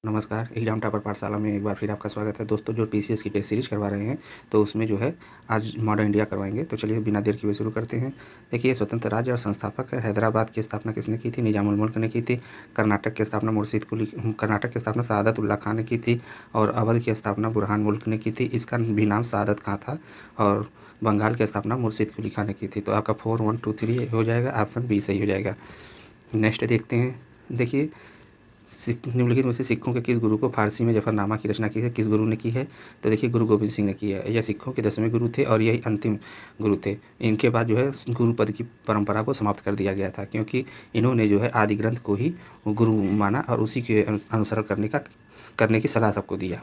नमस्कार, exam topper पाठशाला में एक बार फिर आपका स्वागत है। दोस्तों, जो टीसीएस की टेस्ट सीरीज करवा रहे हैं तो उसमें जो है आज मॉडर्न इंडिया करवाएंगे। तो चलिए बिना देर किए शुरू करते हैं। देखिए, स्वतंत्र राज्य और संस्थापक है। हैदराबाद की स्थापना किसने की थी? निजामुल मुल्क ने की थी। कर्नाटक की स्थापना कर्नाटक की स्थापना सआदत उल्ला खान ने की थी। और अवध की स्थापना बुरहान मुल्क ने की थी। इसका भी नाम सआदत खां था। और बंगाल की स्थापना मुर्शिद कुली खान ने की थी। तो आपका 4, 1, 2, 3 हो जाएगा। ऑप्शन बी सही हो जाएगा। नेक्स्ट देखते हैं। देखिए, निम्नलिखित में से सिखों के किस गुरु को फारसी में जफरनामा की रचना की है? किस गुरु ने की है? तो देखिए, गुरु गोबिंद सिंह ने की है। यह सिखों के 10वें गुरु थे और यही अंतिम गुरु थे। इनके बाद जो है गुरु पद की परंपरा को समाप्त कर दिया गया था, क्योंकि इन्होंने जो है आदि ग्रंथ को ही गुरु माना और उसी के अनुसरण करने की सलाह सबको दिया।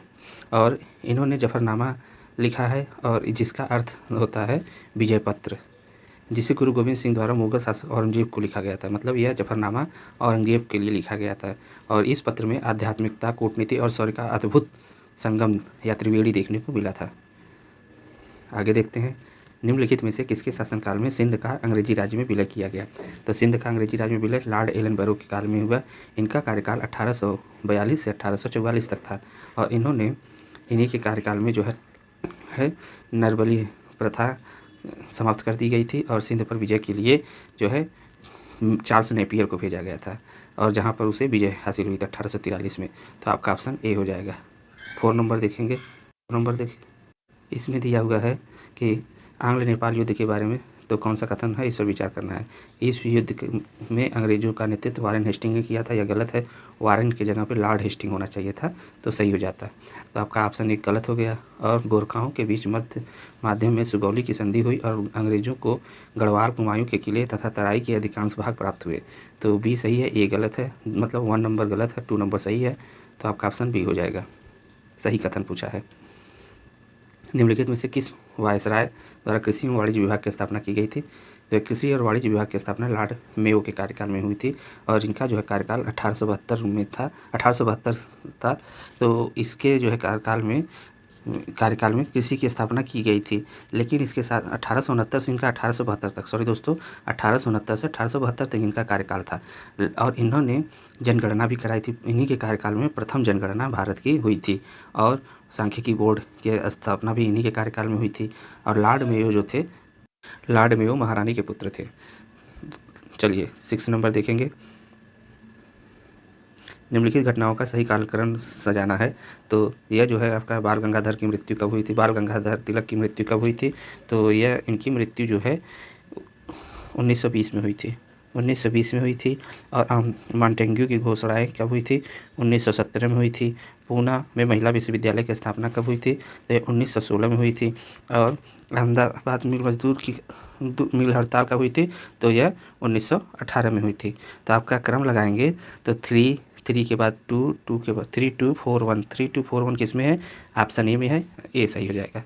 और इन्होंने जफरनामा लिखा है और जिसका अर्थ होता है विजय पत्र, जिसे गुरु गोबिंद सिंह द्वारा मुगल शासक औरंगजेब को लिखा गया था। मतलब यह जफरनामा औरंगजेब के लिए लिखा गया था। और इस पत्र में आध्यात्मिकता, कूटनीति और शौर्य का अद्भुत संगम या त्रिवेणी देखने को मिला था। आगे देखते हैं। निम्नलिखित में से किसके शासनकाल में सिंध का अंग्रेजी राज्य में विलय किया गया? तो सिंध का अंग्रेजी राज्य में विलय लॉर्ड एलन बैरो के काल में हुआ। इनका कार्यकाल 1842 से 1844 तक था। और इन्हीं के कार्यकाल में जो है नरबली प्रथा समाप्त कर दी गई थी और सिंध पर विजय के लिए जो है चार्ल्स नेपियर को भेजा गया था, और जहां पर उसे विजय हासिल हुई थी 1843 में। तो आपका ऑप्शन ए हो जाएगा। 4 नंबर देखेंगे। 4 नंबर देखिए, इसमें दिया हुआ है कि आंग्ल नेपाल युद्ध के बारे में तो कौन सा कथन है, इस पर विचार करना है। इस युद्ध में अंग्रेजों का नेतृत्व वारेन हेस्टिंग ने किया था, यह गलत है। वारेन की जगह पे लॉर्ड हेस्टिंग होना चाहिए था, तो सही हो जाता। तो आपका ऑप्शन एक गलत हो गया। और गोरखाओं के बीच माध्यम में सुगौली की संधि हुई और अंग्रेजों को गढ़वाल, कुमायूं के किले तथा तराई के अधिकांश भाग प्राप्त हुए। तो बी सही है, ए गलत है। मतलब 1 नंबर गलत है, 2 नंबर सही है। तो आपका ऑप्शन बी हो जाएगा। सही कथन पूछा है। निम्नलिखित में से किस वायसराय द्वारा कृषि एवं वाणिज्य विभाग की स्थापना की गई थी? तो कृषि और वाणिज्य विभाग की स्थापना लॉर्ड मेयो के कार्यकाल में हुई थी और इनका जो है कार्यकाल 1872 में था, 1872 था। तो इसके जो है कार्यकाल में कृषि की स्थापना की गई थी। लेकिन इसके साथ 1869 से इनका 1872 तक, सॉरी दोस्तों, 1869 से 1872 तक इनका कार्यकाल था। और इन्होंने जनगणना भी कराई थी। इन्हीं के कार्यकाल में प्रथम जनगणना भारत की हुई थी और सांख्यिकी बोर्ड की स्थापना भी इन्हीं के कार्यकाल में हुई थी। और लॉर्ड मेयो जो थे, लॉर्ड मेयो महारानी के पुत्र थे। चलिए 6 नंबर देखेंगे। निम्नलिखित घटनाओं का सही कालक्रम सजाना है। तो यह जो है आपका बाल गंगाधर की मृत्यु कब हुई थी? बाल गंगाधर तिलक की मृत्यु कब हुई थी? तो यह इनकी मृत्यु जो है 1920 में हुई थी। 1920 में हुई थी। और मॉन्टेग्यू की घोषणाएँ कब हुई थी? 1917 में हुई थी। पूना में महिला विश्वविद्यालय की स्थापना कब हुई थी? तो 1916 में हुई थी। और अहमदाबाद मिल मजदूर की मिल हड़ताल कब हुई थी? तो यह 1918 में हुई थी। तो आपका क्रम लगाएंगे तो 3 के बाद 2, 2 के बाद 3, 2, 4, 1, 3, 2, 4, 1 किस में है? ऑप्शन ए में है। ए सही हो जाएगा।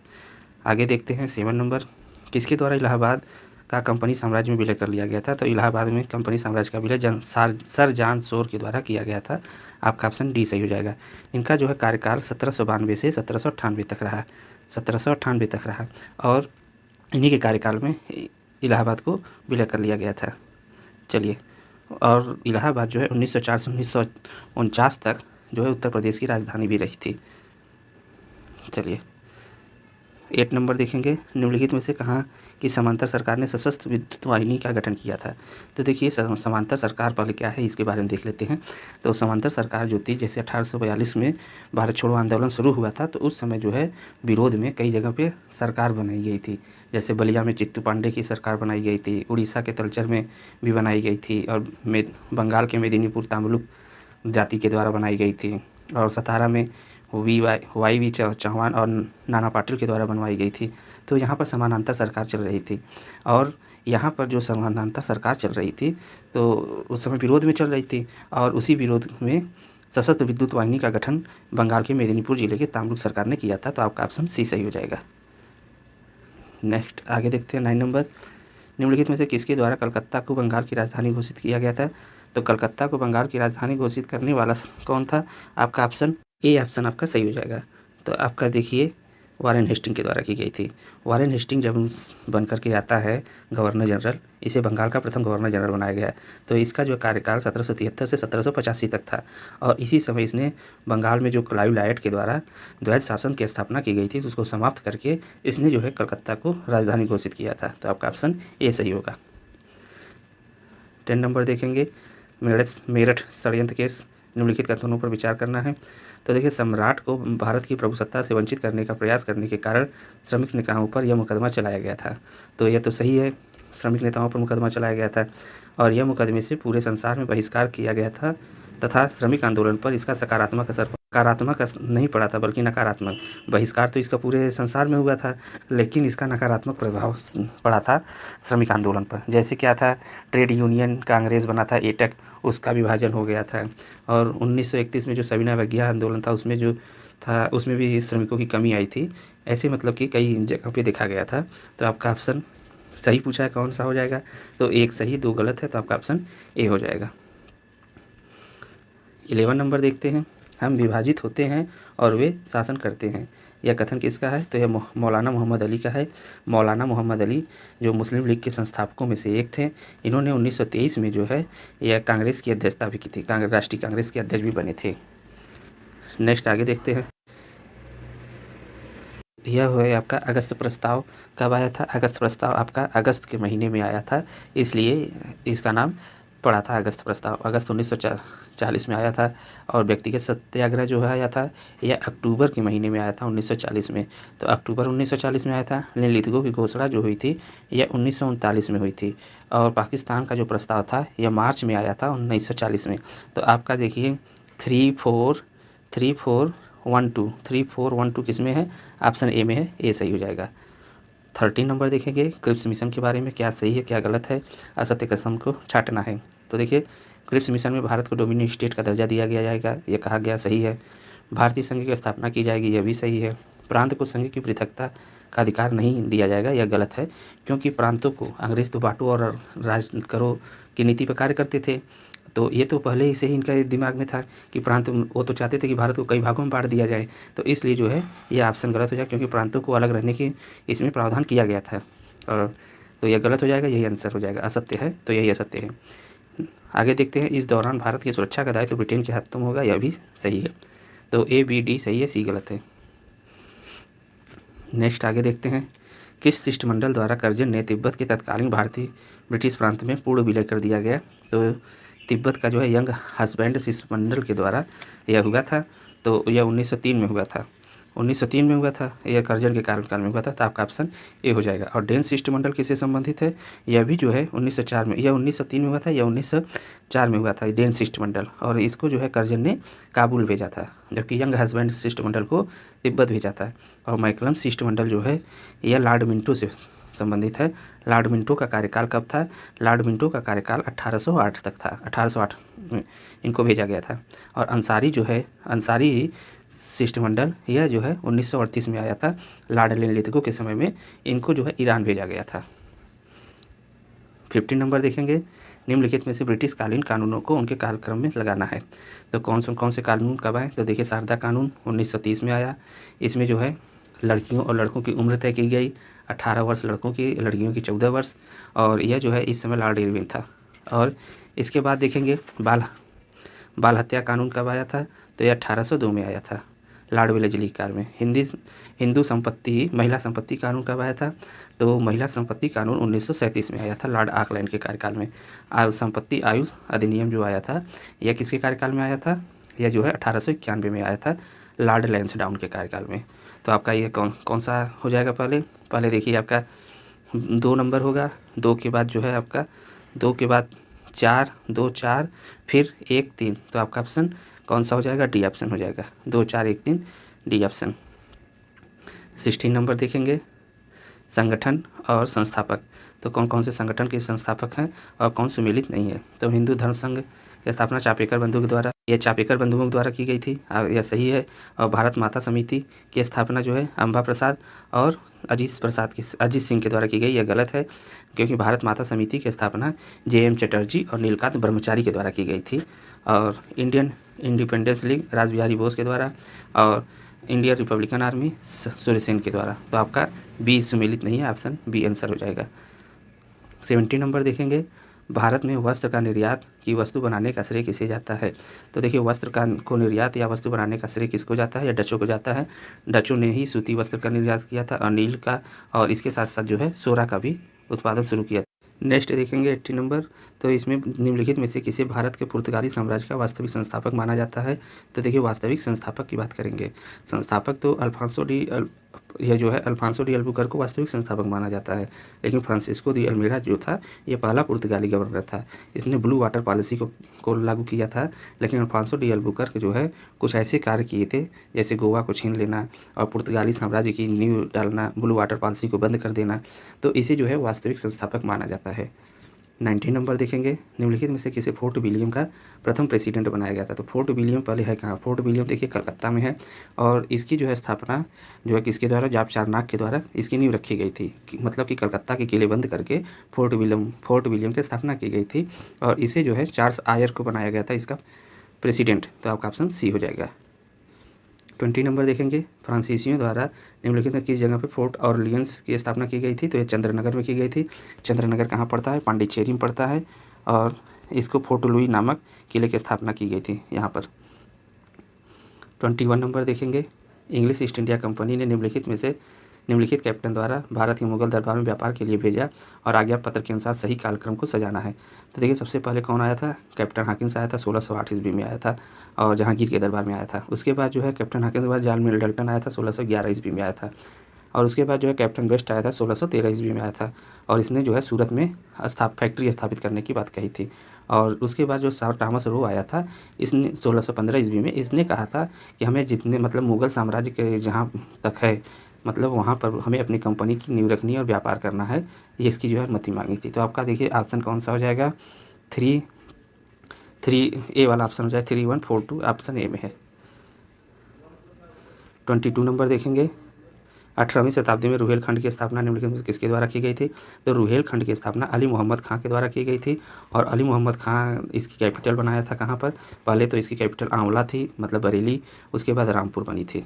आगे देखते हैं 7 नंबर। किसके द्वारा इलाहाबाद का कंपनी साम्राज्य में विलय कर लिया गया था? तो इलाहाबाद में कंपनी साम्राज्य का विलय सर जॉन शोर के द्वारा किया गया था। आपका ऑप्शन डी सही हो जाएगा। इनका जो है कार्यकाल 1792 से 1798 तक रहा। 1798 तक रहा और इन्हीं के कार्यकाल में इलाहाबाद को विलय कर लिया गया था। चलिए, और इलाहाबाद जो है 1904 से 1949 तक जो है उत्तर प्रदेश की राजधानी भी रही थी। चलिए 8 नंबर देखेंगे। निम्नलिखित में से कहाँ की समांतर सरकार ने सशस्त्र विद्युत वाहिनी का गठन किया था? तो देखिए, समांतर सरकार पहले क्या है इसके बारे में देख लेते हैं। तो समांतर सरकार जो थी, जैसे 1842 में भारत छोड़ो आंदोलन शुरू हुआ था, तो उस समय जो है विरोध में कई जगह पे सरकार बनाई गई थी। जैसे बलिया में चित्तू पांडे की सरकार बनाई गई थी, उड़ीसा के तलचर में भी बनाई गई थी, और बंगाल के मेदिनीपुर ताम्लुक जाति के द्वारा बनाई गई थी, और सतारा में वाई वी चौहान और नाना पाटिल के द्वारा बनवाई गई थी। तो यहाँ पर समानांतर सरकार चल रही थी। और यहाँ पर जो समानांतर सरकार चल रही थी तो उस समय विरोध में चल रही थी, और उसी विरोध में सशस्त्र विद्युत वाहिनी का गठन बंगाल के मेदिनीपुर जिले के ताम्लुक सरकार ने किया था। तो आपका ऑप्शन सी सही हो जाएगा। नेक्स्ट आगे देखते हैं 9 नंबर। निम्नलिखित में से किसके द्वारा कलकत्ता को बंगाल की राजधानी घोषित किया गया था? तो कलकत्ता को बंगाल की राजधानी घोषित करने वाला कौन था? आपका ऑप्शन ए ऑप्शन आपका सही हो जाएगा। तो आपका देखिए वारेन हेस्टिंग के द्वारा की गई थी। वारेन हेस्टिंग जब बन कर के आता है गवर्नर जनरल, इसे बंगाल का प्रथम गवर्नर जनरल बनाया गया। तो इसका जो कार्यकाल 1773 से 1785 तक था और इसी समय इसने बंगाल में जो क्लाइव लायड के द्वारा द्वैध शासन की स्थापना की गई थी तो उसको समाप्त करके इसने जो है कलकत्ता को राजधानी घोषित किया था। तो आपका ऑप्शन ए सही होगा। 10 नंबर देखेंगे, मेरठ षड्यंत्र केस, निम्नलिखित कथनों पर विचार करना है। तो देखिए, सम्राट को भारत की प्रभुसत्ता से वंचित करने का प्रयास करने के कारण श्रमिक नेताओं पर यह मुकदमा चलाया गया था। तो यह तो सही है, श्रमिक नेताओं पर मुकदमा चलाया गया था और यह मुकदमे से पूरे संसार में बहिष्कार किया गया था तथा श्रमिक आंदोलन पर इसका सकारात्मक नहीं पड़ा था बल्कि नकारात्मक। बहिष्कार तो इसका पूरे संसार में हुआ था लेकिन इसका नकारात्मक प्रभाव पड़ा था श्रमिक आंदोलन पर। जैसे क्या था, ट्रेड यूनियन कांग्रेस बना था, एटक, उसका विभाजन हो गया था और 1931 में जो सविनय अवज्ञा आंदोलन था उसमें जो था उसमें भी श्रमिकों की कमी आई थी। ऐसे मतलब कि कई जगह पे देखा गया था। तो आपका ऑप्शन सही पूछा है, कौन सा हो जाएगा? तो एक सही 2 गलत है, तो आपका ऑप्शन ए हो जाएगा। 11 नंबर देखते हैं, हम विभाजित होते हैं और वे शासन करते हैं। यह कथन किसका है? तो यह मौलाना मोहम्मद अली का है। मौलाना मोहम्मद अली जो मुस्लिम लीग के संस्थापकों में से एक थे, इन्होंने 1923 में जो है यह कांग्रेस की अध्यक्षता भी की थी, राष्ट्रीय कांग्रेस के अध्यक्ष भी बने थे। नेक्स्ट आगे देखते हैं, यह है आपका अगस्त प्रस्ताव कब आया था? अगस्त प्रस्ताव आपका अगस्त के महीने में आया था, इसलिए इसका नाम पड़ा था अगस्त प्रस्ताव। अगस्त 1940 में आया था और व्यक्तिगत सत्याग्रह जो है आया था यह अक्टूबर के महीने में आया था 1940 में। तो अक्टूबर 1940 में आया था। निम्नलिखितों की घोषणा जो हुई थी यह 1939 में हुई थी और पाकिस्तान का जो प्रस्ताव था यह मार्च में आया था 1940 में। तो आपका देखिए 3412 किस में है? ऑप्शन ए में है, ए सही हो जाएगा। 13 नंबर देखेंगे, क्रिप्स मिशन के बारे में क्या सही है क्या गलत है, असत्य कथन को छांटना है। तो देखिए, क्रिप्स मिशन में भारत को डोमिनियन स्टेट का दर्जा दिया गया जाएगा, यह कहा गया सही है। भारतीय संघ की स्थापना की जाएगी, यह भी सही है। प्रांत को संघ की पृथकता का अधिकार नहीं दिया जाएगा, यह गलत है, क्योंकि प्रांतों को अंग्रेज तो बांटो और राज करो की नीति पर कार्य करते थे। तो ये तो पहले ही से ही इनका दिमाग में था कि प्रांत, वो तो चाहते थे कि भारत को कई भागों में बांट दिया जाए। तो इसलिए जो है ये ऑप्शन गलत हो जाएगा, क्योंकि प्रांतों को अलग रहने की इसमें प्रावधान किया गया था। और तो यह गलत हो जाएगा, यही आंसर हो जाएगा। असत्य है तो यही असत्य है। आगे देखते हैं, इस दौरान भारत की सुरक्षा का दायित्व ब्रिटेन के हाथों में होगा, यह भी सही है। तो ए बी डी सही है, सी गलत है। नेक्स्ट आगे देखते हैं, किस शिष्टमंडल द्वारा करजन ने तिब्बत के तत्कालीन भारतीय ब्रिटिश प्रांत में पूर्ण विलय कर दिया गया? तो तिब्बत का जो है यंग हस्बैंड शिष्टमंडल के द्वारा यह हुआ था। तो यह 1903 में हुआ था, 1903 में हुआ था, यह करजन के कार्यकाल में हुआ था। तो आपका ऑप्शन ए हो जाएगा। और डेन शिष्टमंडल किससे संबंधित है? यह भी जो है 1904 में, यह 1903 में हुआ था, यह 1904 में हुआ था डेन शिष्टमंडल, और इसको जो है करजन ने काबुल भेजा था, जबकि यंग हस्बैंड शिष्टमंडल को तिब्बत भेजा था। और मैकलम शिष्टमंडल जो है यह लॉर्ड मिंटो से संबंधित है। लॉर्ड मिंटो का कार्यकाल कब था? लॉर्ड मिंटो का कार्यकाल 1808 तक था, 1808 में इनको भेजा गया था। और अंसारी जो है, अंसारी शिष्टमंडल यह जो है 1938 में आया था। लॉर्ड लिथगो के समय में इनको जो है ईरान भेजा गया था। 15 नंबर देखेंगे, निम्नलिखित में से ब्रिटिश कालीन कानूनों को उनके कालक्रम में लगाना है। तो कौन से कानून कब आए? तो देखिए, शारदा कानून 1930 में आया। इसमें जो है लड़कियों और लड़कों की उम्र तय की गई, 18 वर्ष लड़कों की, लड़कियों की 14 वर्ष, और यह जो है इस समय लॉर्ड इरविन था। और इसके बाद देखेंगे बाल हत्या कानून कब आया था? तो यह 1802 में आया था, लॉर्ड वेलेस्ली काल में। महिला संपत्ति कानून कब आया था? तो महिला संपत्ति कानून 1937 में आया था, लॉर्ड ऑकलैंड के कार्यकाल में। संपत्ति आयु अधिनियम जो आया था यह किसके कार्यकाल में आया था? यह जो है 1891 में आया था, लॉर्ड लैंसडाउन के कार्यकाल में। तो आपका ये कौन सा हो जाएगा? पहले देखिए, आपका 2 नंबर होगा, 2 के बाद जो है आपका 2 के बाद 4, 2 4 फिर 1 3। तो आपका ऑप्शन कौन सा हो जाएगा? डी ऑप्शन हो जाएगा, 2 4 1 3 डी ऑप्शन। 16 नंबर देखेंगे, संगठन और संस्थापक। तो कौन से संगठन के संस्थापक हैं और कौन सुमेलित नहीं है? तो हिंदू धर्म संघ की स्थापना चापेकर बंधुओं के द्वारा, यह चापेकर बंधुओं द्वारा की गई थी, यह सही है। और भारत माता समिति की स्थापना जो है अम्बा प्रसाद और अजीत सिंह के द्वारा की गई, यह गलत है, क्योंकि भारत माता समिति की स्थापना JM चटर्जी और नीलकांत ब्रह्मचारी के द्वारा की गई थी। और इंडियन इंडिपेंडेंस लीग रास बिहारी बोस के द्वारा, और इंडियन रिपब्लिकन आर्मी सूर्यसेन के द्वारा। तो आपका बी सुमेलित नहीं है, ऑप्शन बी आंसर हो जाएगा। 70 नंबर देखेंगे, भारत में वस्त्र का निर्यात की वस्तु बनाने का श्रेय किसे जाता है। तो देखिए वस्त्र का को निर्यात या वस्तु बनाने का श्रेय किसको जाता है, या डचों को जाता है। डचों ने ही सूती वस्त्र का निर्यात किया था, अनिल का, और इसके साथ साथ जो है सोरा का भी उत्पादन शुरू किया। नेक्स्ट देखेंगे 80 नंबर, तो इसमें निम्नलिखित में से किसे भारत के पुर्तगाली साम्राज्य का वास्तविक संस्थापक माना जाता है। तो देखिए वास्तविक संस्थापक की बात करेंगे, संस्थापक तो यह जो है अल्फांसो डी अल्बुकर्क को वास्तविक संस्थापक माना जाता है, लेकिन फ्रांसिस्को दी अल्मेडा जो था ये पहला पुर्तगाली गवर्नर था। इसने ब्लू वाटर पॉलिसी को लागू किया था, लेकिन अल्फांसो डी अल्बुकर्क जो है कुछ ऐसे कार्य किए थे जैसे गोवा को छीन लेना और पुर्तगाली साम्राज्य की नींव डालना, ब्लू वाटर पॉलिसी को बंद कर देना, तो इसे जो है वास्तविक संस्थापक माना जाता है। 19 नंबर देखेंगे, निम्नलिखित में से किसे फोर्ट विलियम का प्रथम प्रेसिडेंट बनाया गया था। तो फोर्ट विलियम पहले है कहाँ, फोर्ट विलियम देखिए कलकत्ता में है, और इसकी जो है स्थापना जो है किसके द्वारा, जाप चारनाक के द्वारा इसकी नींव रखी गई थी। मतलब कि कलकत्ता के किले बंद करके फोर्ट विलियम की स्थापना की गई थी, और इसे जो है चार्ल्स आयर को बनाया गया था इसका प्रेसिडेंट। तो आपका ऑप्शन सी हो जाएगा। 20 नंबर देखेंगे, फ्रांसीसियों द्वारा निम्नलिखित में किस जगह पे फोर्ट ऑरलियंस की स्थापना की गई थी। तो ये चंद्रनगर में की गई थी। चंद्रनगर कहाँ पड़ता है, पांडिचेरी में पड़ता है, और इसको फोर्ट लुई नामक किले की स्थापना की गई थी यहाँ पर। 21 नंबर देखेंगे, इंग्लिश ईस्ट इंडिया कंपनी ने निम्नलिखित कैप्टन द्वारा भारत के मुगल दरबार में व्यापार के लिए भेजा और आज्ञा पत्र के अनुसार सही कालक्रम को सजाना है। तो देखिए सबसे पहले कौन आया था, कैप्टन हाकिंस आया था, 1608 ईस्वी में आया था और जहांगीर के दरबार में आया था। उसके बाद जो है कैप्टन हाकिंस के बाद जॉन मिडल्टन आया था, 1611 ईस्वी में आया था, और उसके बाद जो है कैप्टन वेस्ट आया था, 1613 ईस्वी में आया था, और इसने जो है सूरत में फैक्ट्री स्थापित करने की बात कही थी। और उसके बाद जो सर थॉमस रो आया था, इसने 1615 ईस्वी में इसने कहा था कि हमें जितने मतलब मुग़ल साम्राज्य के जहाँ तक है मतलब वहाँ पर हमें अपनी कंपनी की नींव रखनी है और व्यापार करना है, ये इसकी जो है अनुमति मांगी थी। तो आपका देखिए ऑप्शन कौन सा हो जाएगा, 3 ए वाला ऑप्शन हो जाएगा, 3142 ऑप्शन ए में है। 22 नंबर देखेंगे, 18वीं शताब्दी में रुहेलखंड की स्थापना निम्नलिखित में किसके द्वारा की गई थी। तो रुहेलखंड की स्थापना अली मोहम्मद खां के द्वारा की गई थी, और अली मोहम्मद खां इसकी कैपिटल बनाया था कहाँ पर, पहले तो इसकी कैपिटल आंवला थी मतलब बरेली, उसके बाद रामपुर बनी थी।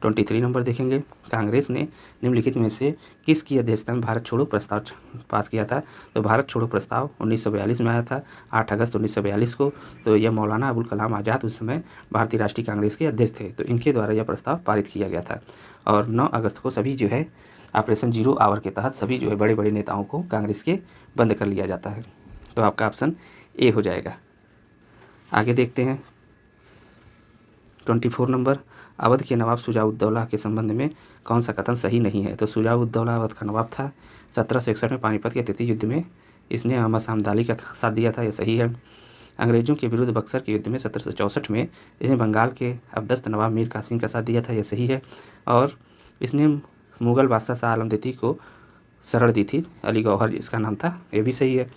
23 नंबर देखेंगे, कांग्रेस ने निम्नलिखित में से किसकी अध्यक्षता में भारत छोड़ो प्रस्ताव पास किया था। तो भारत छोड़ो प्रस्ताव 1942 में आया था, 8 अगस्त 1942 को। तो यह मौलाना अबुल कलाम आज़ाद उस समय भारतीय राष्ट्रीय कांग्रेस के अध्यक्ष थे, तो इनके द्वारा यह प्रस्ताव पारित किया गया था। और 9 अगस्त को सभी जो है ऑपरेशन जीरो आवर के तहत सभी जो है बड़े बड़े नेताओं को कांग्रेस के बंद कर लिया जाता है। तो आपका ऑप्शन ए हो जाएगा। आगे देखते हैं 24 नंबर, अवध के नवाब शुजा-उद-दौला के संबंध में कौन सा कथन सही नहीं है। तो शुजा-उद-दौला अवध का नवाब था, 1761 में पानीपत के तृतीय युद्ध में इसने अहमद शाह अब्दाली का साथ दिया था, यह सही है। अंग्रेजों के विरुद्ध बक्सर के युद्ध में 1764 में इसने बंगाल के अबदस्त नवाब मीर कासिम का साथ दिया था, यह सही है। और इसने मुग़ल बादशाह शाह आलम द्वितीय को शरण दी थी, अली गौहर इसका नाम था, ये भी सही है।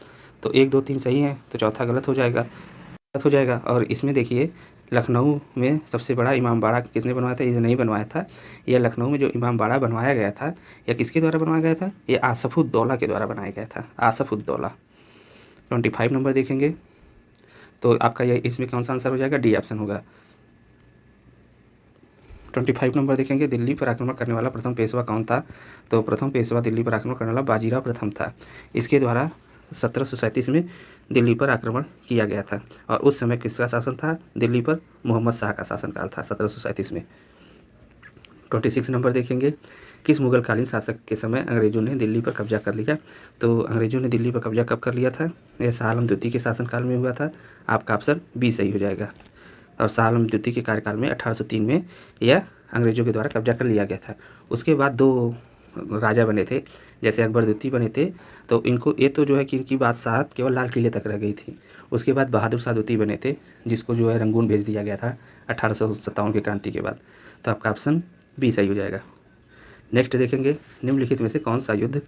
तो 1 2 3 सही है, तो चौथा गलत हो जाएगा। और इसमें देखिए लखनऊ में सबसे बड़ा इमामबाड़ा किसने बनवाया था, ये नहीं बनवाया था। यह लखनऊ में जो इमामबाड़ा बनवाया गया था यह किसके द्वारा बनवाया गया था, ये आसफ़-उद-दौला के द्वारा बनाया गया था, आसफ़-उद-दौला। 25 नंबर देखेंगे, तो आपका यह इसमें कौन सा आंसर हो जाएगा, डी ऑप्शन होगा। 25 नंबर देखेंगे, दिल्ली पर आक्रमण करने वाला प्रथम पेशवा कौन था। तो प्रथम पेशवा दिल्ली पर आक्रमण करने वाला बाजीराव प्रथम था। इसके द्वारा 1737 में दिल्ली पर आक्रमण किया गया था, और उस समय किसका शासन था, दिल्ली पर मोहम्मद शाह का शासनकाल था 1737 में। 26 नंबर देखेंगे, किस मुगलकालीन शासक के समय अंग्रेजों ने दिल्ली पर कब्जा कर लिया। तो अंग्रेजों ने दिल्ली पर कब्जा कब कर लिया था, यह शाह आलम द्वितीय के शासनकाल में हुआ था, आपका ऑप्शन बी सही हो जाएगा। और शाह आलम द्वितीय के कार्यकाल में 1803 में यह अंग्रेजों के द्वारा कब्जा कर लिया गया था। उसके बाद 2 राजा बने थे, जैसे अकबर द्वितीय बने थे, तो इनको ये तो जो है कि इनकी बादशाहत केवल लाल किले तक रह गई थी। उसके बाद बहादुर शाह द्वितीय बने थे, जिसको जो है रंगून भेज दिया गया था 1857 की क्रांति के बाद। तो आपका ऑप्शन बी सही हो जाएगा। नेक्स्ट देखेंगे, निम्नलिखित में से कौन सा युद्ध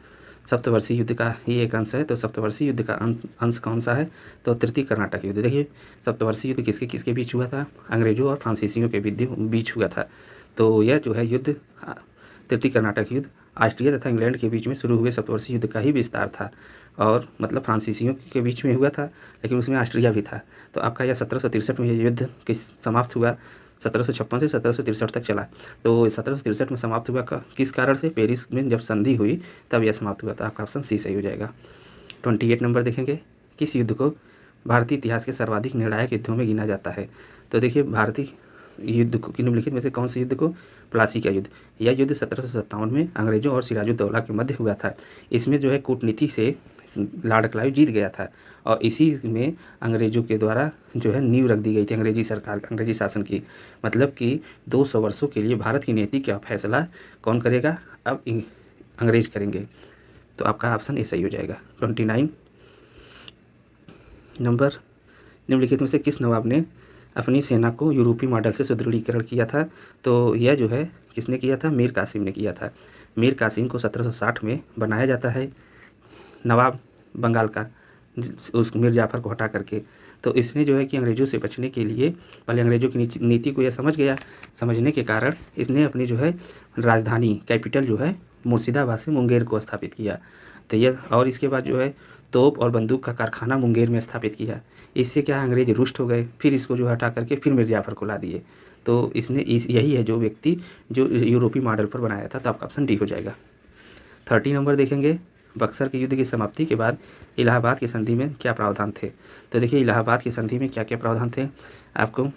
सप्तवर्षीय युद्ध का ही एक अंश है। तो सप्तवर्षीय युद्ध का अंश कौन सा है, तो तृतीय कर्नाटक युद्ध। देखिए सप्तवर्षीय युद्ध किसके किसके बीच हुआ था, अंग्रेजों और फ्रांसीसियों के बीच हुआ था। तो यह जो है युद्ध तृतीय कर्नाटक युद्ध ऑस्ट्रिया तथा इंग्लैंड के बीच में शुरू हुए सप्तवर्षीय युद्ध का ही विस्तार था, और मतलब फ्रांसीसियों के बीच में हुआ था, लेकिन उसमें ऑस्ट्रिया भी था। तो आपका यह 1763 में यह युद्ध समाप्त हुआ। 1756 से 1763 तक चला। तो 1763 में समाप्त हुआ किस कारण से? पेरिस में जब संधि हुई तब यह समाप्त हुआ। तो आपका ऑप्शन सी सही हो जाएगा। 28 नंबर देखेंगे, किस युद्ध को भारतीय इतिहास के सर्वाधिक निर्णायक युद्धों में गिना जाता है? तो देखिए, भारतीय युद्ध को निम्नलिखित में से कौन से युद्ध को? प्लासी का युद्ध। यह युद्ध 1757 में अंग्रेजों और सिराजुद्दौला के मध्य हुआ था। इसमें जो है कूटनीति से लॉर्ड क्लाइव जीत गया था और इसी में अंग्रेजों के द्वारा जो है नींव रख दी गई थी अंग्रेजी सरकार, अंग्रेजी शासन की। मतलब कि 200 वर्षों के लिए भारत की नीति का फैसला कौन करेगा? अब अंग्रेज करेंगे। तो आपका ऑप्शन ए सही हो जाएगा। 29 नंबर, निम्नलिखित में से किस नवाब ने अपनी सेना को यूरोपीय मॉडल से सुदृढ़ीकरण किया था? तो यह जो है किसने किया था? मीर कासिम ने किया था। मीर कासिम को 1760 में बनाया जाता है नवाब बंगाल का, उस मीर जाफ़र को हटा करके। तो इसने जो है कि अंग्रेज़ों से बचने के लिए पहले अंग्रेज़ों की नीति को यह समझ गया। समझने के कारण इसने अपनी जो है राजधानी कैपिटल जो है मुर्शिदाबाद से मुंगेर को स्थापित किया। तो यह और इसके बाद जो है तोप और बंदूक का कारखाना मुंगेर में स्थापित किया। इससे क्या अंग्रेज रुष्ट हो गए, फिर इसको जो हटा करके फिर मिर्ज़ा जाफ़र को ला दिए। तो इसने यही है जो व्यक्ति जो यूरोपीय मॉडल पर बनाया था। तो आपका ऑप्शन डी हो जाएगा। 30 नंबर देखेंगे, बक्सर के युद्ध की समाप्ति के बाद इलाहाबाद की संधि में क्या प्रावधान थे? तो देखिए, इलाहाबाद की संधि में क्या क्या प्रावधान थे? आपको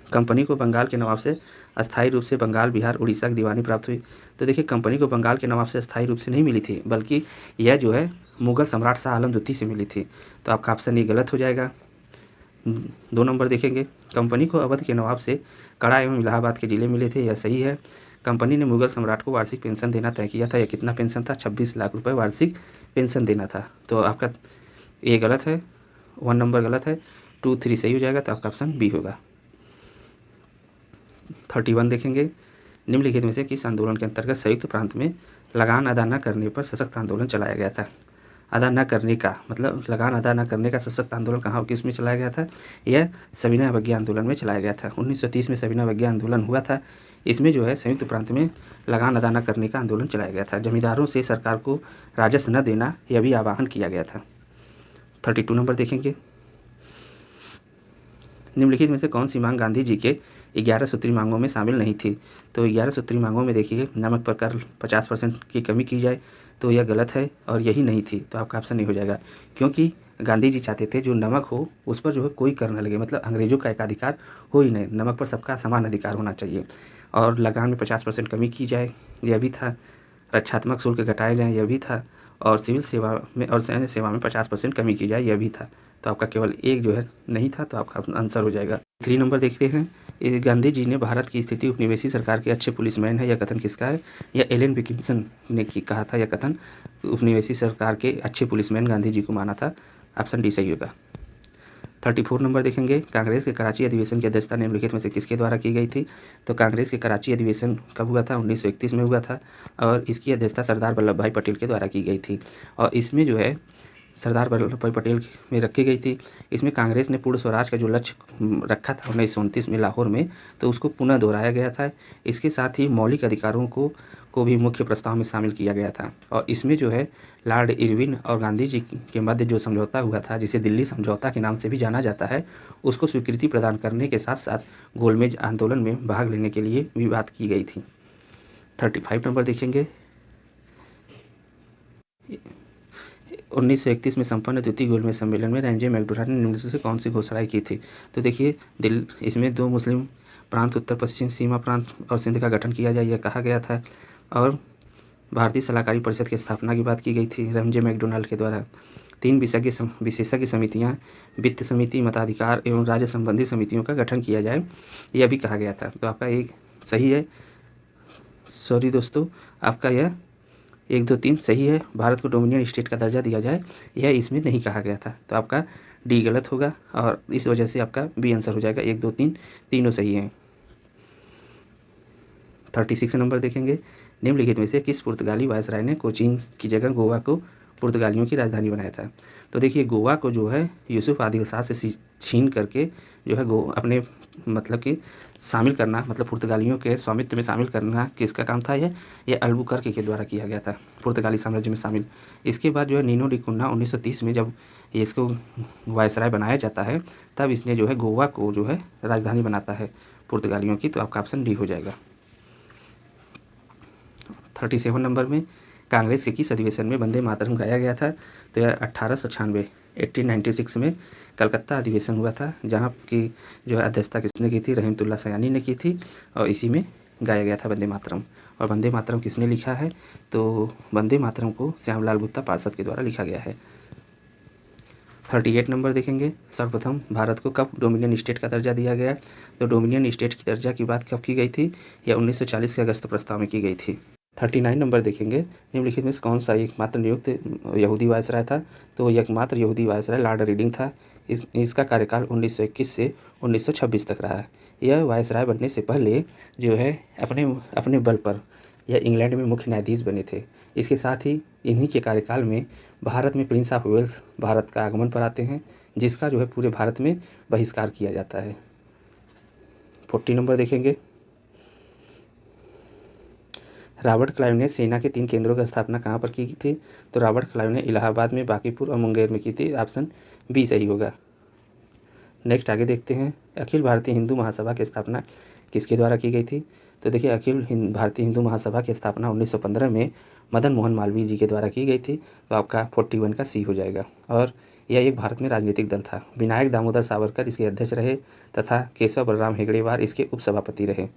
कंपनी को बंगाल के नवाब से अस्थायी रूप से बंगाल, बिहार, उड़ीसा की दीवानी प्राप्त हुई। तो देखिए, कंपनी को बंगाल के नवाब से अस्थायी रूप से नहीं मिली थी, बल्कि यह जो है मुगल सम्राट शाह आलम द्वितीय से मिली थी। तो आपका ऑप्शन ये गलत हो जाएगा। 2 नंबर देखेंगे, कंपनी को अवध के नवाब से कड़ा एवं इलाहाबाद के ज़िले मिले थे। यह सही है। कंपनी ने मुगल सम्राट को वार्षिक पेंशन देना तय किया था। यह कितना पेंशन था? 26 लाख रुपए वार्षिक पेंशन देना था। तो आपका ये गलत है, 1 नंबर गलत है, 2, 3 सही हो जाएगा। तो आपका ऑप्शन बी होगा। 31 देखेंगे, निम्नलिखित में से किस आंदोलन के अंतर्गत संयुक्त प्रांत में लगान अदा न करने पर सशक्त आंदोलन चलाया गया था? अदा न करने का मतलब लगान अदा न करने का सशक्त आंदोलन कहाँ किस में चलाया गया था? यह सविनय अवज्ञा आंदोलन में चलाया गया था। 1930 में सविनय अवज्ञा आंदोलन हुआ था। इसमें जो है संयुक्त प्रांत में लगान अदा न करने का आंदोलन चलाया गया था। जमींदारों से सरकार को राजस्व न देना यह भी आह्वान किया गया था। 32 नंबर देखेंगे, निम्नलिखित में से कौन सी मांग गांधी जी के 11 सूत्री मांगों में शामिल नहीं थी? तो 11 सूत्री मांगों में देखिए, नमक पर कर 50% की कमी की जाए, तो यह गलत है और यही नहीं थी। तो आपका ऑप्शन नहीं हो जाएगा, क्योंकि गांधी जी चाहते थे जो नमक हो उस पर जो है कोई कर न लगे, मतलब अंग्रेजों का एकाधिकार हो ही नहीं, नमक पर सबका समान अधिकार होना चाहिए। और लगान में 50% कमी की जाए, यह भी था। रक्षात्मक शुल्क घटाए जाएँ, यह भी था। और सिविल सेवा में और सैन्य सेवा में 50% कमी की जाए, यह भी था। तो आपका केवल एक जो है नहीं था। तो आपका आंसर हो जाएगा। 3 नंबर देखते हैं, गांधी जी ने भारत की स्थिति उपनिवेशी सरकार के अच्छे पुलिसमैन है, यह कथन किसका है? यह एलन विकिंसन ने कहा था। यह कथन उपनिवेशी सरकार के अच्छे पुलिसमैन गांधी जी को माना था। ऑप्शन डी सही होगा। 34 नंबर देखेंगे, कांग्रेस के कराची अधिवेशन की अध्यक्षता निम्नलिखित में से किसके द्वारा की गई थी? तो कांग्रेस के कराची अधिवेशन कब हुआ था? 1931 में हुआ था और इसकी अध्यक्षता सरदार वल्लभ भाई पटेल के द्वारा की गई थी। और इसमें जो है सरदार वल्लभ भाई पटेल में रखी गई थी। इसमें कांग्रेस ने पूर्ण स्वराज का जो लक्ष्य रखा था 1929 में लाहौर में, तो उसको पुनः दोहराया गया था। इसके साथ ही मौलिक अधिकारों को भी मुख्य प्रस्ताव में शामिल किया गया था। और इसमें जो है लॉर्ड इरविन और गांधी जी के मध्य जो समझौता हुआ था, जिसे दिल्ली समझौता के नाम से भी जाना जाता है, उसको स्वीकृति प्रदान करने के साथ साथ गोलमेज आंदोलन में भाग लेने के लिए भी बात की गई थी। 35 नंबर देखेंगे, 1931 में संपन्न द्वितीय गोलमेज सम्मेलन में रैमजे मैकडोनाल्ड ने निम्नलिखित से कौन सी घोषणाएं की थी? तो देखिए, इसमें 2 मुस्लिम प्रांत, उत्तर पश्चिम सीमा प्रांत और सिंध का गठन किया जाए, यह कहा गया था। और भारतीय सलाहकारी परिषद की स्थापना की बात की गई थी रैमजे मैकडोनाल्ड के द्वारा। 3 विशेषज्ञ समितियां, वित्त समिति, मताधिकार एवं राज्य संबंधी समितियों का गठन किया जाए, यह भी कहा गया था। तो आपका एक सही है। सॉरी दोस्तों, आपका यह 1, 2, 3 सही है। भारत को डोमिनियन स्टेट का दर्जा दिया जाए, यह इसमें नहीं कहा गया था। तो आपका डी गलत होगा और इस वजह से आपका बी आंसर हो जाएगा। 1, 2, 3 तीनों सही हैं। 36 नंबर देखेंगे, निम्नलिखित में से किस पुर्तगाली वायसराय ने कोचीन की जगह गोवा को पुर्तगालियों की राजधानी बनाया था? तो देखिए, गोवा को जो है यूसुफ आदिल शाह से छीन करके जो है अपने मतलब कि शामिल करना, मतलब पुर्तगालियों के स्वामित्व में शामिल करना किसका काम था? यह अल्बुकर्क के द्वारा किया गया था, पुर्तगाली साम्राज्य में शामिल। इसके बाद जो है नीनो डी कुन्हा 1930 में जब इसको वायसराय बनाया जाता है, तब इसने जो है गोवा को जो है राजधानी बनाता है। पुर्तगालियों की, तो आपका ऑप्शन डी हो जाएगा। 37 नंबर में कांग्रेस के किस अधिवेशन में वंदे मातरम गाया गया था? तो यह 1896 1896 में कलकत्ता अधिवेशन हुआ था, जहाँ की जो है अध्यक्षता किसने की थी? रहमतुल्लाह सयानी ने की थी, और इसी में गाया गया था वंदे मातरम। और वंदे मातरम किसने लिखा है? तो वंदे मातरम को श्यामलाल गुप्ता पार्षद के द्वारा लिखा गया है। 38 नंबर देखेंगे, सर्वप्रथम भारत को कब डोमिनियन स्टेट का दर्जा दिया गया? तो डोमिनियन स्टेट की दर्जा की बात कब की गई थी? या 1940 के अगस्त प्रस्ताव में की गई थी। 39 नंबर देखेंगे, निम्नलिखित में से कौन सा एकमात्र नियुक्त यहूदी वायसराय था? तो एकमात्र यहूदी वायसराय लॉर्ड रीडिंग था। इसका कार्यकाल 1921 से 1926 तक रहा है। यह वायसराय बनने से पहले जो है अपने अपने बल पर यह इंग्लैंड में मुख्य न्यायाधीश बने थे। इसके साथ ही इन्हीं के कार्यकाल में भारत में प्रिंस ऑफ वेल्स भारत का आगमन पर आते हैं, जिसका जो है पूरे भारत में बहिष्कार किया जाता है। 40 नंबर देखेंगे, रॉबर्ट क्लाइव ने सेना के 3 केंद्रों की स्थापना कहाँ पर की थी? तो रॉबर्ट क्लाइव ने इलाहाबाद में, बांकीपुर और मुंगेर में की थी। ऑप्शन बी सही होगा। नेक्स्ट आगे देखते हैं, अखिल भारतीय हिंदू महासभा की स्थापना किसके द्वारा की गई थी? तो देखिए, अखिल भारतीय हिंदू महासभा की स्थापना 1915 में मदन मोहन मालवीय जी के द्वारा की गई थी। तो आपका 41 का सी हो जाएगा। और यह एक भारत में राजनीतिक दल था। विनायक दामोदर सावरकर इसके अध्यक्ष रहे तथा केशव बलराम हेगड़ेवार इसके उपसभापति रहे।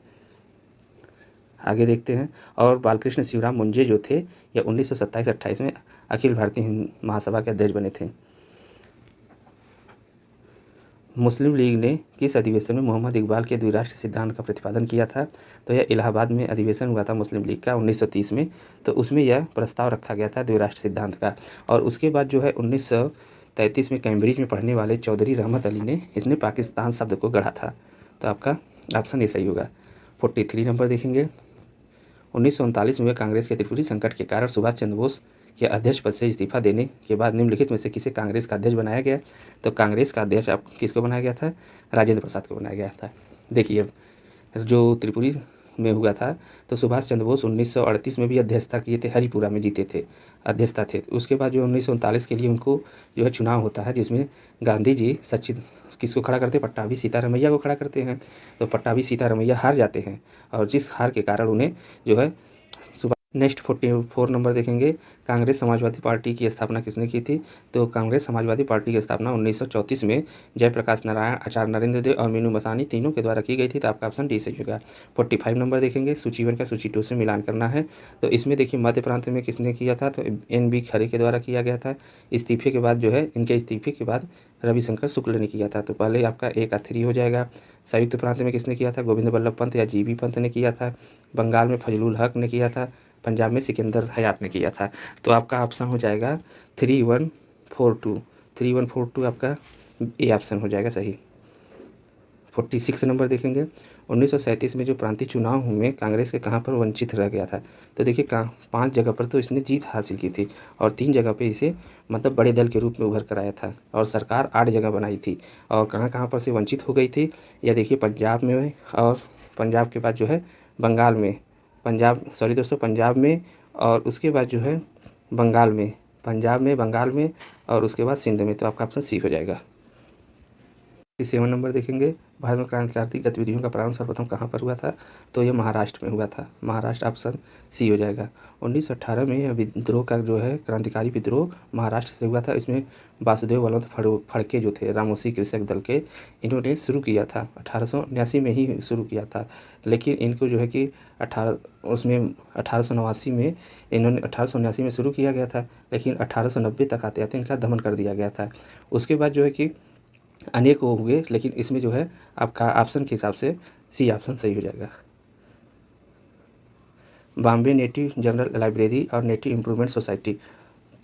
आगे देखते हैं, और बालकृष्ण शिवराम मुंजे जो थे, यह 1927-28 में अखिल भारतीय महासभा के अध्यक्ष बने थे। मुस्लिम लीग ने किस अधिवेशन में मोहम्मद इकबाल के द्विराष्ट्र सिद्धांत का प्रतिपादन किया था? तो यह इलाहाबाद में अधिवेशन हुआ था मुस्लिम लीग का 1930 में। तो उसमें यह प्रस्ताव रखा गया था द्विराष्ट्र सिद्धांत का। और उसके बाद जो है 1933 में कैम्ब्रिज में पढ़ने वाले चौधरी रहमत अली ने इसने पाकिस्तान शब्द को गढ़ा था। तो आपका ऑप्शन ये सही होगा। 43 नंबर देखेंगे, 1939 में कांग्रेस के त्रिपुरी संकट के कारण सुभाष चंद्र बोस के अध्यक्ष पद से इस्तीफा देने के बाद निम्नलिखित में से किसे कांग्रेस का अध्यक्ष बनाया गया? तो कांग्रेस का अध्यक्ष आप किसको बनाया गया था? राजेंद्र प्रसाद को बनाया गया था। देखिए, जो त्रिपुरी में हुआ था, तो सुभाष चंद्र बोस 1938 में भी अध्यक्षता किए थे, हरिपुरा में जीते थे, अध्यक्षता थे। उसके बाद जो 1939 के लिए उनको जो है चुनाव होता है, जिसमें गांधी जी सचिन किसको खड़ा करते हैं? पट्टाभी सीतारमैया को खड़ा करते हैं। तो पट्टाभी सीतारमैया हार जाते हैं, और जिस हार के कारण उन्हें जो है नेक्स्ट 44 नंबर देखेंगे, कांग्रेस समाजवादी पार्टी की स्थापना किसने की थी? तो कांग्रेस समाजवादी पार्टी की स्थापना 1934 में जयप्रकाश नारायण, आचार्य नरेंद्र देव और मीनू मसानी तीनों के द्वारा की गई थी। तो आपका ऑप्शन डी सही होगा। 45 नंबर देखेंगे, सूची 1 का सूची 2 से मिलान करना है। तो इसमें देखिए, मध्य प्रांत में किसने किया था? तो NB खरे के द्वारा किया गया था। इस्तीफे के बाद जो है, इनके इस्तीफे के बाद रविशंकर शुक्ल ने किया था। तो पहले आपका A का 3 हो जाएगा। संयुक्त प्रांत में किसने किया था? गोविंद बल्लभ पंत या GB पंत ने किया था। बंगाल में फजलुल हक ने किया था। पंजाब में सिकंदर हयात ने किया था। तो आपका ऑप्शन हो जाएगा 3142। 3142 आपका ए ऑप्शन हो जाएगा सही। 46 नंबर देखेंगे, 1937 में जो प्रांतीय चुनाव में कांग्रेस के कहाँ पर वंचित रह गया था? तो देखिए, 5 जगह पर तो इसने जीत हासिल की थी, और 3 जगह पे इसे मतलब बड़े दल के रूप में उभर कर आया था, और सरकार 8 जगह बनाई थी। और कहाँ कहाँ पर से वंचित हो गई थी? यह देखिए, पंजाब में, और पंजाब के बाद जो है बंगाल में, पंजाब में, और उसके बाद जो है बंगाल में, पंजाब में, बंगाल में, और उसके बाद सिंध में। तो आपका ऑप्शन सी हो जाएगा। 7 नंबर देखेंगे, भारत में क्रांतिकारी गतिविधियों का प्रारंभ सर्वप्रथम कहाँ पर हुआ था? तो ये महाराष्ट्र में हुआ था। महाराष्ट्र ऑप्शन सी हो जाएगा। 1918 में यह विद्रोह का जो है क्रांतिकारी विद्रोह महाराष्ट्र से हुआ था। इसमें वासुदेव बलवंत फड़के जो थे, रामोसी कृषक दल के, इन्होंने शुरू किया था। 1879 में ही शुरू किया था, लेकिन इनको जो है कि 1889 में इन्होंने 1879 में शुरू किया गया था, लेकिन 1890 तक आते आते इनका दमन कर दिया गया था। उसके बाद जो है कि अनेक वो हुए, लेकिन इसमें जो है आपका ऑप्शन के हिसाब से सी ऑप्शन सही हो जाएगा। बॉम्बे नेटिव जनरल लाइब्रेरी और नेटिव इम्प्रूवमेंट सोसाइटी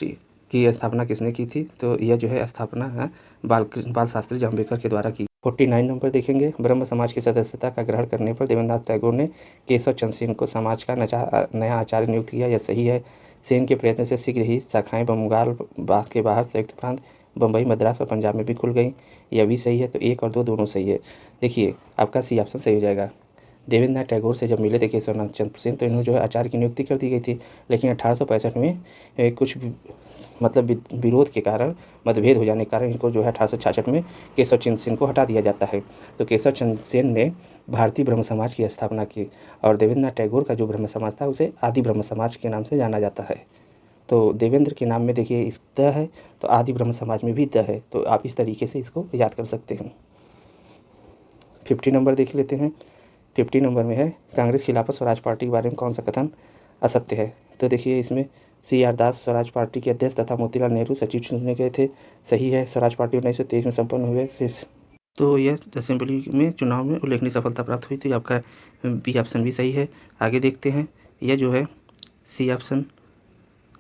की स्थापना किसने की थी? तो यह जो है स्थापना बाल शास्त्री जाम्बेकर के द्वारा की। 49 नंबर देखेंगे, ब्रह्म समाज की सदस्यता का ग्रहण करने पर देवेंद्रनाथ टैगोर ने केशव चंद्र सेन को समाज का नया आचार्य नियुक्त किया। यह सही है। सेन के प्रयत्न से शीघ्र ही शाखाएं बंगाल के बाहर, संयुक्त प्रांत, बम्बई, मद्रास और पंजाब में भी खुल गई। यह भी सही है। तो 1 और 2 दोनों सही है। देखिए, आपका सी ऑप्शन सही हो जाएगा। देवेंद्रनाथ टैगोर से जब मिले थे केशव चंद्र सेन, तो इन्होंने जो है आचार्य की नियुक्ति कर दी गई थी, लेकिन 1865 में कुछ मतलब विरोध के कारण, मतभेद हो जाने के कारण इनको जो है 1866 में केशव चंद्र सेन को हटा दिया जाता है। तो केशव चंद्र सेन ने भारतीय ब्रह्म समाज की स्थापना की और देवेंद्रनाथ टैगोर का जो ब्रह्म समाज था उसे आदि ब्रह्म समाज के नाम से जाना जाता है। तो देवेंद्र के नाम में देखिए इस द है, तो आदि ब्रह्म समाज में भी द है, तो आप इस तरीके से इसको याद कर सकते हैं। 50 नंबर देख लेते हैं। 50 नंबर में है कांग्रेस खिलाफत स्वराज पार्टी के बारे में कौन सा कथन असत्य है। तो देखिए इसमें CR दास स्वराज पार्टी के अध्यक्ष तथा मोतीलाल नेहरू सचिव चुने गए थे, सही है। स्वराज पार्टी 1923 में संपन्न हुए शेष। तो यह असेंबली में चुनाव में उल्लेखनीय सफलता प्राप्त हुई थी। आपका बी ऑप्शन भी सही है। आगे देखते हैं, यह जो है सी ऑप्शन,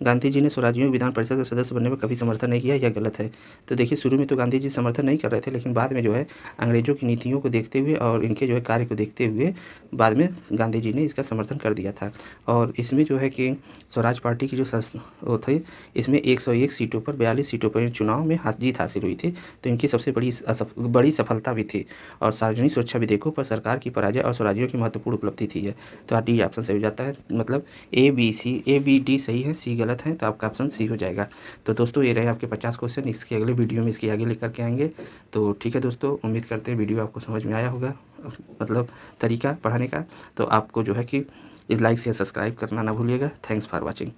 गांधी जी ने स्वराज्यों विधान परिषद के सदस्य बनने में कभी समर्थन नहीं किया, यह गलत है। तो देखिए शुरू में तो गांधी जी समर्थन नहीं कर रहे थे, लेकिन बाद में जो है अंग्रेजों की नीतियों को देखते हुए और इनके जो है कार्य को देखते हुए बाद में गांधी जी ने इसका समर्थन कर दिया था। और इसमें जो है कि स्वराज पार्टी की जो वो थी, इसमें 101 सीटों पर 42 सीटों पर चुनाव में जीत हासिल हुई थी। तो इनकी सबसे बड़ी सफलता भी थी। और सार्वजनिक सुरक्षा विधेयकों पर सरकार की पराजय और स्वराज्यों की महत्वपूर्ण उपलब्धि थी है। तो डी ऑप्शन सही हो जाता है, मतलब A B D सही है, C गलत है, तो आपका ऑप्शन C हो जाएगा। तो दोस्तों ये रहे आपके 50 क्वेश्चन। इसके अगले वीडियो में इसके आगे लेकर के आएंगे। तो ठीक है दोस्तों, उम्मीद करते हैं वीडियो आपको समझ में आया होगा, मतलब तरीका पढ़ाने का। तो आपको जो है कि इस लाइक शेयर सब्सक्राइब करना ना भूलिएगा। Thanks for watching.